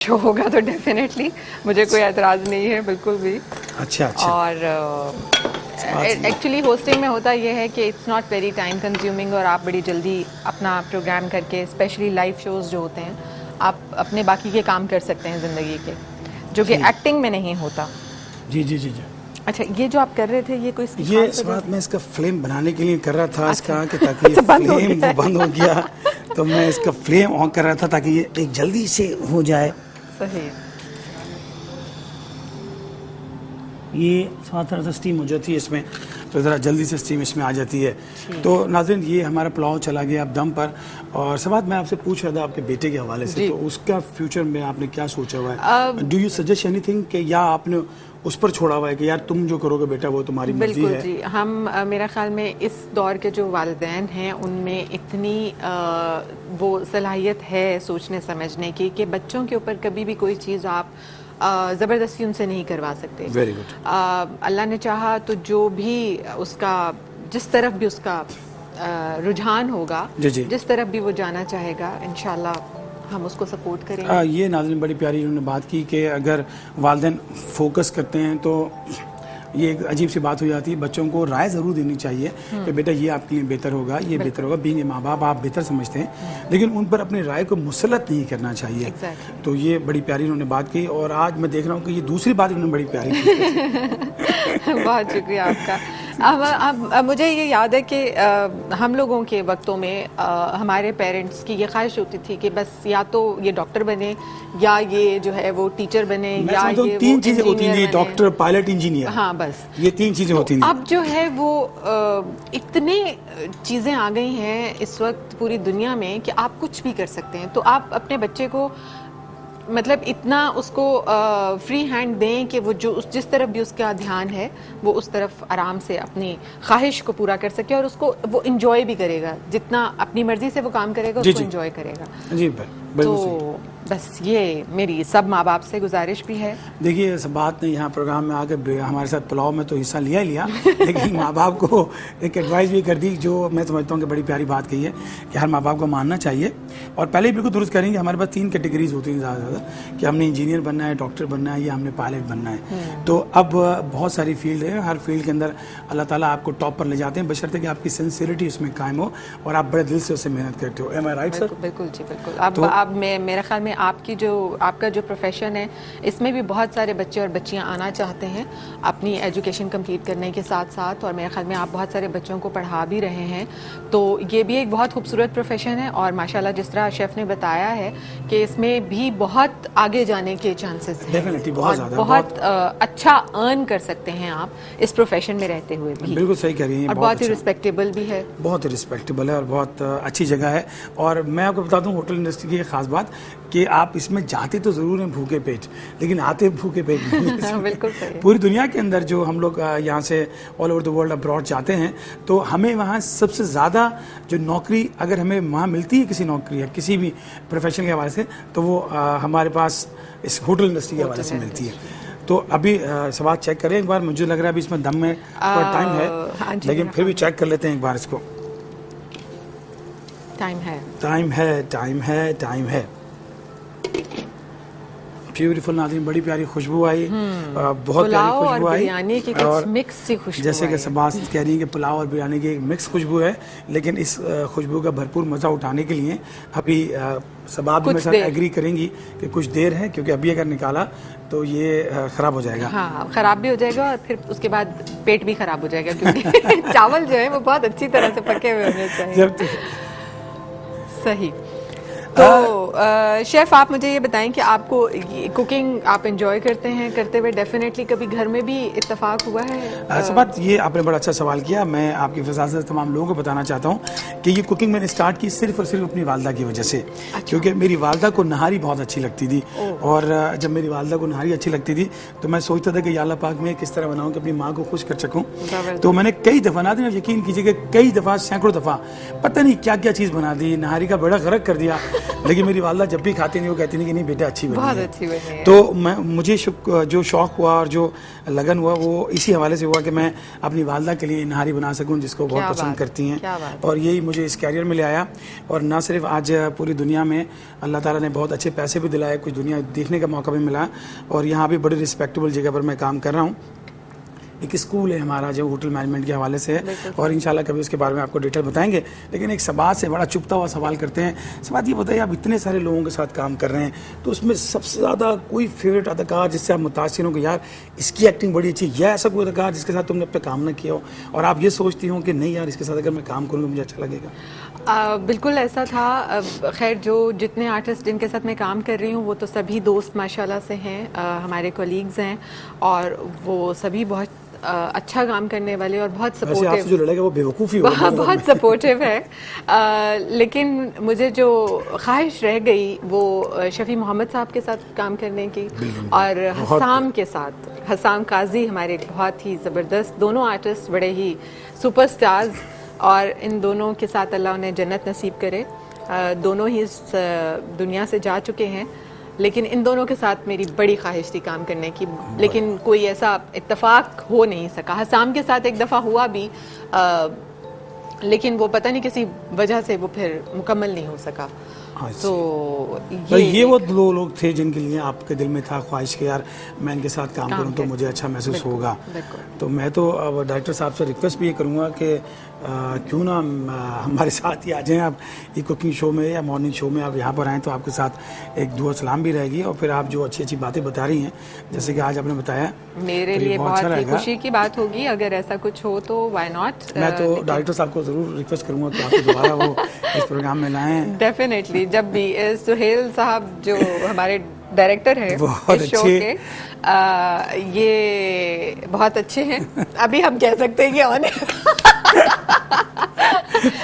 Show होगा तो definitely मुझे कोई एतराज़ नहीं है बिल्कुल भी। अच्छा अच्छा। और एक्चुअली होस्टिंग में होता ये है कि it's not very time consuming और आप बड़ी जल्दी अपना प्रोग्राम करके स्पेशली लाइव शोज़ जो होते हैं आप अपने बाकी के काम कर सकते हैं ज़िंदगी के, जो कि एक्टिंग में नहीं होता। जी जी जी जी। अच्छा, ये जो आप कर रहे थे ये कोई ये इस बात मैं इसका फ्लेम बनाने के लिए कर रहा था। अच्छा। इसका कि ताकि ये अच्छा, फ्लेम वो बंद हो गया तो मैं इसका फ्लेम ऑन कर रहा था ताकि ये एक जल्दी से हो जाए। सही। ये थोड़ा सा स्टीम हो जाती है इसमें, तो ज़रा जल्दी से स्टीम इसमें आ जाती है। तो नाज़रीन, ये हमारा पुलाव चला गया अब दम पर। और सवाल मैं आपसे पूछ रहा था आपके बेटे के हवाले से, तो उसका फ्यूचर में आपने क्या सोचा हुआ है? डू यू सजेस्ट एनीथिंग कि या आपने उस पर छोड़ा हुआ है कि यार तुम जो करोगे बेटा वो तुम्हारी मर्जी है? बिल्कुल जी, हम मेरा ख्याल में इस दौर के जो वालिदैन हैं उनमें इतनी वो सलाहियत है सोचने समझने की कि बच्चों के ऊपर कभी भी कोई चीज़ आप ज़बरदस्ती उनसे नहीं करवा सकते। Very good. अल्लाह ने चाहा तो जो भी उसका जिस तरफ भी उसका रुझान होगा, जिस तरफ भी वो जाना चाहेगा, इंशाल्लाह हम उसको सपोर्ट करेंगे। ये नाज़रीन बड़ी प्यारी उन्होंने बात की कि अगर वालिदैन फोकस करते हैं तो ये एक अजीब सी बात हो जाती है। बच्चों को राय ज़रूर देनी चाहिए कि बेटा ये आपके लिए बेहतर होगा, ये बेहतर होगा। बीइंग माँ बाप आप बेहतर समझते हैं, लेकिन उन पर अपनी राय को मुसलत नहीं करना चाहिए। तो ये बड़ी प्यारी उन्होंने बात की। और आज मैं देख रहा हूँ कि ये दूसरी बात उन्होंने बड़ी प्यारी की। बहुत शुक्रिया आपका। अब मुझे ये याद है कि हम लोगों के वक्तों में हमारे पेरेंट्स की ये ख्वाहिश होती थी कि बस या तो ये डॉक्टर बने या ये जो है वो टीचर बने या ये तीन चीजें होती हैं, डॉक्टर, पायलट, इंजीनियर। हाँ, बस ये तीन चीजें होती हैं। अब जो है वो इतने चीज़ें आ गई हैं इस वक्त पूरी दुनिया में कि आप कुछ भी कर सकते हैं। तो आप अपने बच्चे को मतलब इतना उसको फ्री हैंड दें कि वो जो जिस तरफ भी उसका ध्यान है वो उस तरफ आराम से अपनी ख्वाहिश को पूरा कर सके और उसको वो इंजॉय भी करेगा। जितना अपनी मर्जी से वो काम करेगा उसको इंजॉय करेगा। जी तो बस ये मेरी सब माँ बाप से गुजारिश भी है। देखिए, इस बात ने यहाँ प्रोग्राम में आकर हमारे साथ पुलाव में तो हिस्सा लिया ही लिया, लेकिन माँ बाप को एक एडवाइस भी कर दी जो मैं समझता हूँ कि बड़ी प्यारी बात कही है कि हर माँ बाप को मानना चाहिए। और पहले ही बिल्कुल दुरुस्त करेंगे, हमारे पास 3 कैटेगरीज होती हैं ज़्यादा से ज़्यादा कि हमने इंजीनियर बनना है, डॉक्टर बनना है या हमने पायलट बनना है। तो अब बहुत सारी फील्ड है, हर फील्ड के अंदर अल्लाह ताला आपको टॉप पर ले जाते हैं, बशर्ते कि आपकी सिंसियरिटी उसमें कायम हो और आप बड़े दिल से उससे मेहनत करते हो। एम आई राइट सर? बिल्कुल जी, बिल्कुल। अब मेरे ख्याल में आपका जो प्रोफेशन है इसमें भी बहुत सारे बच्चे और बच्चियां आना चाहते हैं अपनी एजुकेशन कंप्लीट करने के साथ साथ, और मेरे ख्याल में आप बहुत सारे बच्चों को पढ़ा भी रहे हैं। तो ये भी एक बहुत खूबसूरत प्रोफेशन है और माशाल्लाह जिस तरह शेफ ने बताया है कि इसमें भी बहुत आगे जाने के चांसेस हैं। डेफिनेटली बहुत अच्छा अर्न कर सकते हैं आप इस प्रोफेशन में रहते हुए भी। बिल्कुल सही कह रही हैं। और बहुत ही रिस्पेक्टेबल भी है, बहुत ही रिस्पेक्टेबल है और बहुत अच्छी जगह है। और मैं आपको बता दूं होटल इंडस्ट्री की एक खास बात कि आप इसमें जाते तो ज़रूर हैं भूखे पेट, लेकिन आते भूखे पेट नहीं। बिल्कुल सही। पूरी दुनिया के अंदर जो हम लोग यहाँ से all over the world abroad जाते हैं तो हमें वहाँ सबसे ज़्यादा जो नौकरी अगर हमें वहाँ मिलती है किसी नौकरी या किसी भी प्रोफेशन के हवाले से, तो वो हमारे पास इस होटल इंडस्ट्री के हवाले से मिलती है। तो अभी सवाल चेक करें एक बार, मुझे लग रहा है अभी इसमें दम में थोड़ा टाइम है, लेकिन फिर भी चेक कर लेते हैं एक बार इसको। टाइम है, टाइम है, टाइम है, टाइम है। ब्यूटीफुल नाज़रीन, बड़ी प्यारी खुशबू आई, बहुत प्यारी खुशबू आई और मिक्स सी खुशबू, जैसे कि सबास कह रही है कि पुलाव और बिरयानी की एक मिक्स खुशबू है। लेकिन इस खुशबू का भरपूर मज़ा उठाने के लिए अभी सबाब भी मेरे साथ एग्री करेंगी कि कुछ देर है, क्योंकि अभी अगर निकाला तो ये ख़राब हो जाएगा। हाँ, ख़राब भी हो जाएगा और फिर उसके बाद पेट भी ख़राब हो जाएगा, क्योंकि चावल जो है वो बहुत अच्छी तरह से पके हुए होने चाहिए। सही। तो शेफ, आप मुझे ये बताएं कि आपको कुकिंग आप एंजॉय करते हैं, करते हुए डेफिनेटली कभी घर में भी इत्तेफाक हुआ है? सब बात ये आपने बड़ा अच्छा सवाल किया। मैं आपकी फज़ा से तमाम लोगों को बताना चाहता हूँ कि ये कुकिंग मैंने स्टार्ट की सिर्फ और सिर्फ अपनी वालदा की वजह से। अच्छा। क्योंकि मेरी वालदा को नहारी बहुत अच्छी लगती थी और जब मेरी वालदा को नहारी अच्छी लगती थी तो मैं सोचता था कि या अल्लाह पाक मैं किस तरह बनाऊँ कि अपनी माँ को खुश कर सकूँ। तो मैंने कई दफ़ा, ना यकीन कीजिए कि कई दफ़ा, सैकड़ों दफ़ा पता नहीं क्या क्या चीज़ बना दी, नहारी का बड़ा गर्क कर दिया। लेकिन मेरी वालदा जब भी खाती नहीं वो कहती नहीं कि नहीं बेटा अच्छी बनी बहुत है। अच्छी बनी है। तो मुझे जो शौक़ हुआ और जो लगन हुआ वो इसी हवाले से हुआ कि मैं अपनी वालदा के लिए नहारी बना सकूं जिसको बहुत पसंद करती हैं, और यही मुझे इस कैरियर में ले आया। और ना सिर्फ आज पूरी दुनिया में अल्लाह ताला ने बहुत अच्छे पैसे भी दिलाए, कुछ दुनिया देखने का मौका भी मिला, और यहाँ भी बड़ी रिस्पेक्टेबल जगह पर मैं काम कर रहा हूँ। एक स्कूल है हमारा जो होटल मैनेजमेंट के हवाले से है, और इंशाल्लाह कभी उसके बारे में आपको डिटेल बताएंगे। लेकिन एक सबात से बड़ा चुभता हुआ सवाल करते हैं, सबात ये बताइए आप इतने सारे लोगों के साथ काम कर रहे हैं, तो उसमें सबसे ज़्यादा कोई फेवरेट अदाकार जिससे आप मुतासिर हो कि यार इसकी एक्टिंग बड़ी अच्छी, या ऐसा कोई अदाकार जिसके साथ तुमने अब तक काम ना किया हो और आप ये सोचती हो कि नहीं यार इसके साथ अगर मैं काम करूँगा मुझे अच्छा लगेगा? बिल्कुल ऐसा था। खैर जो जितने आर्टिस्ट जिनके साथ मैं काम कर रही हूँ वो तो सभी दोस्त माशाल्लाह से हैं, हमारे कोलीग्स हैं, और वो सभी बहुत अच्छा काम करने वाले और बहुत सपोर्टिव। आपसे जो लड़ेगा वो बेवकूफ़ी होगा। बहुत सपोर्टिव है। लेकिन मुझे जो ख्वाहिश रह गई वो शफी मोहम्मद साहब के साथ काम करने की, और हसाम के साथ, हसाम काजी हमारे बहुत ही ज़बरदस्त दोनों आर्टिस्ट, बड़े ही सुपरस्टार्स, और इन दोनों के साथ अल्लाह उन्हें जन्नत नसीब करे। दोनों ही इस दुनिया से जा चुके हैं, लेकिन इन दोनों के साथ मेरी बड़ी ख्वाहिश थी काम करने की, लेकिन कोई ऐसा इत्तेफाक हो नहीं सका। हसाम के साथ एक दफ़ा हुआ भी, लेकिन वो पता नहीं किसी वजह से वो फिर मुकम्मल नहीं हो सका। तो ये वो दो लोग थे जिनके लिए आपके दिल में था ख्वाहिश कि यार मैं इनके साथ काम करूं तो मुझे अच्छा महसूस होगा। तो मैं तो अब डायरेक्टर साहब से रिक्वेस्ट भी ये करूंगा कि क्यों ना हमारे साथ ही आ जाएं आप, ये कुकिंग शो में या मॉर्निंग शो में आप यहाँ पर आएँ तो आपके साथ एक दुआ सलाम भी रहेगी, और फिर आप जो अच्छी अच्छी बातें बता रही हैं जैसे कि आज आपने बताया, मेरे लिए बहुत ही खुशी की बात होगी अगर ऐसा कुछ हो तो व्हाई नॉट। मैं तो डायरेक्टर साहब को ज़रूर रिक्वेस्ट करूँगा कि आपको दोबारा वो इस प्रोग्राम में लाएँ। डेफिनेटली, जब भी सुहेल साहब जो हमारे डायरेक्टर हैं इस शो के, ये बहुत अच्छे हैं। अभी हम कह सकते हैं कि ऑन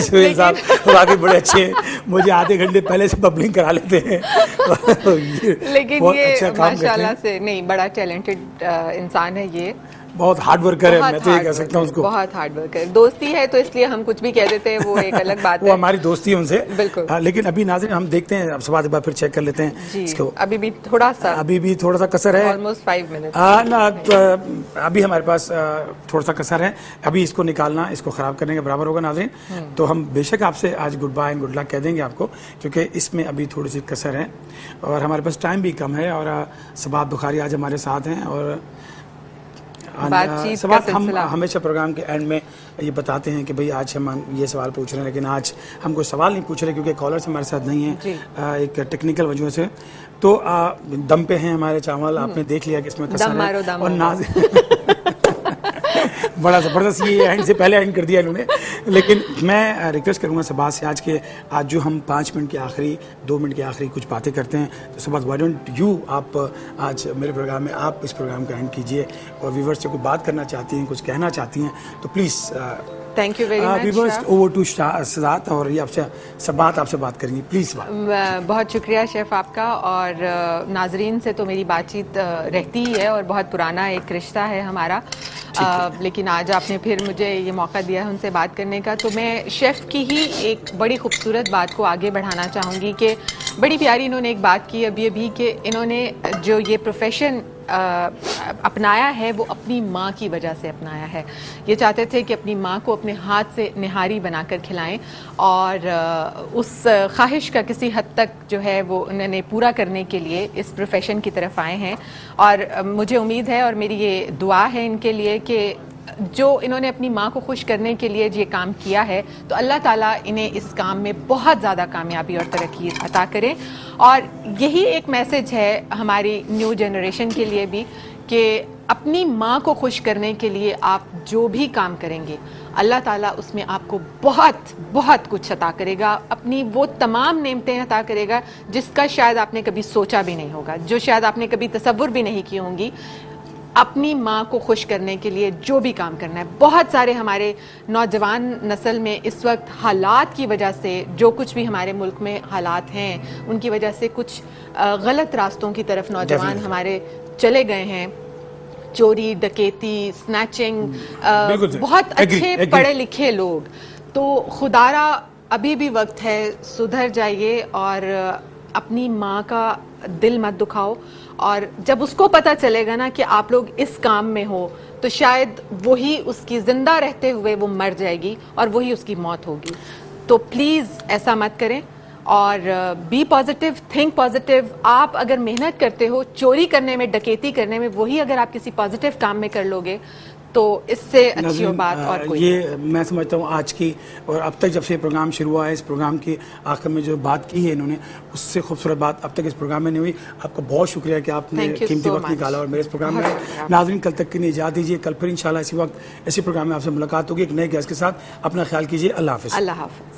सुहेल साहब वाकई बड़े अच्छे हैं, मुझे आधे घंटे पहले से बबलिंग करा लेते हैं। लेकिन ये अच्छा माशाल्लाह से नहीं, बड़ा टैलेंटेड इंसान है, ये बहुत हार्ड वर्कर है, मैं तो ये कह सकता हूँ उसको। बहुत हार्ड वर्कर। दोस्ती है तो इसलिए हम कुछ भी कह देते हैं, वो एक अलग बात है। वो हमारी दोस्ती है उनसे, बिल्कुल। लेकिन अभी नाज़रीन हम देखते हैं, अब सवाल एक बार फिर चेक कर लेते हैं इसको। अभी भी थोड़ा सा कसर है, ऑलमोस्ट 5 मिनट ना, अभी हमारे पास थोड़ा सा कसर है, अभी इसको निकालना, इसको ख़राब करने के बराबर होगा नाज़रीन। तो हम बेशक आपसे आज goodbye and good luck कह देंगे आपको, क्योंकि इसमें अभी थोड़ी सी कसर है और हमारे पास टाइम भी कम है, और सबात बुखारी आज हमारे साथ हैं। और सवाल हम हमेशा प्रोग्राम के एंड में ये बताते हैं कि भाई आज हम ये सवाल पूछ रहे हैं, लेकिन आज हम कोई सवाल नहीं पूछ रहे क्योंकि कॉलर्स हमारे साथ नहीं है, एक टेक्निकल वजह से। तो दम पे हैं हमारे चावल, आपने देख लिया कि इसमें कसर है, और बड़ा ज़बरदस्त ये एंड से पहले एंड कर दिया इन्होंने। लेकिन मैं रिक्वेस्ट करूँगा सबात से आज जो हम 5 मिनट के आखिरी 2 मिनट के आखिरी कुछ बातें करते हैं, तो सबात व्हाई डोंट यू आप आज मेरे प्रोग्राम में आप इस प्रोग्राम का एंड कीजिए, और व्यूवर्स से कोई बात करना चाहती हैं, कुछ कहना चाहती हैं तो please. Thank you very much. Viewers over to सजात, और ये आपसे सबात आपसे बात करेंगी, प्लीज़। बहुत शुक्रिया शेफ़ आपका, और नाजरीन से तो मेरी बातचीत रहती ही है और बहुत पुराना एक रिश्ता है हमारा, लेकिन आज आपने फिर मुझे ये मौका दिया है उनसे बात करने का। तो मैं शेफ़ की ही एक बड़ी खूबसूरत बात को आगे बढ़ाना चाहूँगी कि बड़ी प्यारी इन्होंने एक बात की अभी कि इन्होंने जो ये प्रोफेशन अपनाया है वो अपनी माँ की वजह से अपनाया है। ये चाहते थे कि अपनी माँ को अपने हाथ से निहारी बनाकर खिलाएं, और उस ख्वाहिश का किसी हद तक जो है वो उन्होंने पूरा करने के लिए इस प्रोफेशन की तरफ आए हैं। और मुझे उम्मीद है और मेरी ये दुआ है इनके लिए कि जो इन्होंने अपनी माँ को खुश करने के लिए ये काम किया है, तो अल्लाह ताला इन्हें इस काम में बहुत ज़्यादा कामयाबी और तरक्की अता करें। और यही एक मैसेज है हमारी न्यू जनरेशन के लिए भी कि अपनी माँ को खुश करने के लिए आप जो भी काम करेंगे अल्लाह ताला उसमें आपको बहुत बहुत कुछ अता करेगा, अपनी वो तमाम नेमतें अता करेगा जिसका शायद आपने कभी सोचा भी नहीं होगा, जो शायद आपने कभी तसव्वुर भी नहीं की होंगी। अपनी माँ को खुश करने के लिए जो भी काम करना है। बहुत सारे हमारे नौजवान नस्ल में इस वक्त हालात की वजह से, जो कुछ भी हमारे मुल्क में हालात हैं उनकी वजह से कुछ गलत रास्तों की तरफ नौजवान हमारे चले गए हैं। चोरी, डकैती, स्नैचिंग, बहुत अच्छे पढ़े लिखे लोग, तो खुदारा अभी भी वक्त है, सुधर जाइए और अपनी माँ का दिल मत दुखाओ। और जब उसको पता चलेगा ना कि आप लोग इस काम में हो, तो शायद वही उसकी जिंदा रहते हुए वो मर जाएगी और वही उसकी मौत होगी। तो प्लीज ऐसा मत करें और बी पॉजिटिव, थिंक पॉजिटिव। आप अगर मेहनत करते हो चोरी करने में, डकैती करने में, वही अगर आप किसी पॉजिटिव काम में कर लोगे तो इससे अच्छी बात और कोई ये मैं समझता हूँ आज की और अब तक जब से प्रोग्राम शुरू हुआ है, इस प्रोग्राम के आखिर में जो बात की है इन्होंने, उससे खूबसूरत बात अब तक इस प्रोग्राम में नहीं हुई। आपका बहुत शुक्रिया कि आपने कीमती वक्त निकाला और मेरे इस प्रोग्राम में। नाज़रीन, कल तक के लिए इजाज़त दीजिए, कल फिर इंशाल्लाह इसी वक्त इसी प्रोग्राम में आपसे मुलाकात होगी एक नए गेस्ट के साथ। अपना ख्याल कीजिए। अल्लाह हाफ़िज़। अल्लाह हाफ़िज़।